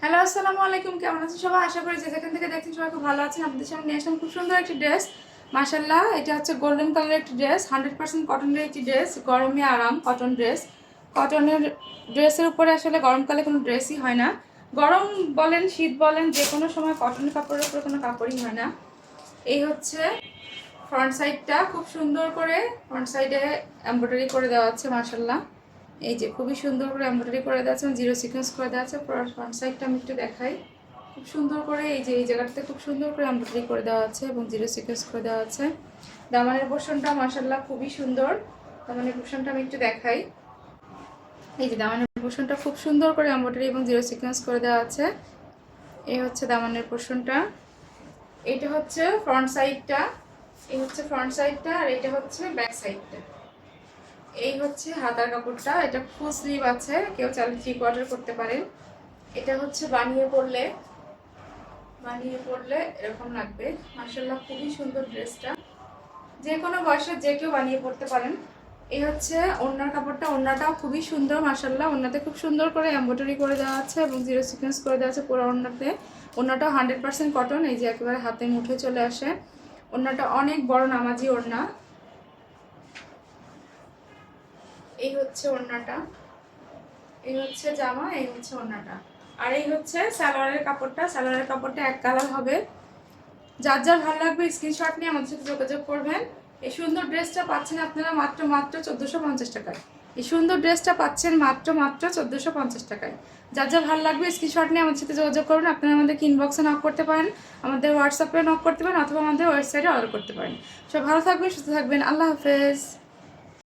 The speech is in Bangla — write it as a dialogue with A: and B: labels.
A: হ্যালো, আসসালামু আলাইকুম। কেমন আছেন সবাই? আশা করি যে যেখান থেকে দেখছেন সবাই খুব ভালো আছেন। আপনাদের সামনে নিয়ে আসলাম খুব সুন্দর একটি ড্রেস। মাশাআল্লাহ, এটা হচ্ছে গোল্ডেন কালারের একটি ড্রেস, 100% কটনের একটি ড্রেস। গরমে আরাম, কটন ড্রেস। কটনের ড্রেসের উপরে আসলে গরমকালে কোনো ড্রেসই হয় না। গরম বলেন, শীত বলেন, যে কোনো সময় কটনের কাপড়ের উপরে কোনো কাপড়ই হয় না। এই হচ্ছে ফ্রন্ট সাইডটা, খুব সুন্দর করে ফ্রন্ট সাইডে এমব্রয়ডারি করে দেওয়া আছে। মাশাআল্লাহ, এই যে খুবই সুন্দর করে এমব্রয়ডারি করে দেওয়া আছে, জিরো সিকোয়েন্স করে দেওয়া আছে। ফ্রন্ট সাইডটা আমি একটু দেখাই। খুব সুন্দর করে এই যে এই জায়গাটাতে খুব সুন্দর করে এমব্রয়ডারি করে দেওয়া আছে এবং জিরো সিকোয়েন্স করে দেওয়া আছে। দামানের পোরশনটা মাশাআল্লাহ খুবই সুন্দর। দামানের পোরশনটা আমি একটু দেখাই। এই যে দামানের পোরশনটা খুব সুন্দর করে এমব্রয়ডারি এবং জিরো সিকোয়েন্স করে দেওয়া আছে। এই হচ্ছে দামানের পোরশনটা। এটা হচ্ছে ফ্রন্ট সাইডটা। এই হচ্ছে ফ্রন্ট সাইডটা, আর এটা হচ্ছে ব্যাক সাইডটা। এই হচ্ছে হাতার কাপড়টা। এটা ফুল স্লিভ আছে, কেউ চাইলে 3/4 করতে পারেন। এটা হচ্ছে বানিয়ে পরলে এরকম লাগবে। মাশাআল্লাহ, খুবই সুন্দর ড্রেসটা। যে কোনো বয়সের যে কেউ বানিয়ে পরতে পারেন। এই হচ্ছে ওড়নার কাপড়টা। ওড়নাটাও খুবই সুন্দর মাশাআল্লাহ। ওড়নাতে খুব সুন্দর করে এমব্রয়ডারি করে দেওয়া আছে এবং জিরো সিকোয়েন্স করে দেওয়া আছে পুরো ওড়নাতে। ওড়নাটাও 100% কটন। এই যে একেবারে হাতে মুঠে চলে আসে। ওড়নাটা অনেক বড় নামাজি ওড়না। এই হচ্ছে ওড়নাটা, এই হচ্ছে জামা, এই হচ্ছে ওড়নাটা। আর এই হচ্ছে সালোয়ারের কাপড়টা। সালোয়ারের কাপড়টা এক কালার হবে। যার যার ভালো লাগবে স্ক্রিনশট নিয়ে আমাদের সাথে যোগাযোগ করবেন। এই সুন্দর ড্রেসটা পাচ্ছেন আপনারা মাত্র 1450 টাকায়। এই সুন্দর ড্রেসটা পাচ্ছেন মাত্র 1450 টাকায়। যার যার ভালো লাগবে স্ক্রিনশট নিয়ে আমাদের সাথে যোগাযোগ করবেন। আপনারা আমাদেরকে ইনবক্সে নক করতে পারেন, আমাদের হোয়াটসঅ্যাপে নক করতে পারেন, অথবা আমাদের ওয়েবসাইটে অর্ডার করতে পারেন। সব ভালো থাকবেন, সুস্থ থাকবেন। আল্লাহ হাফেজ।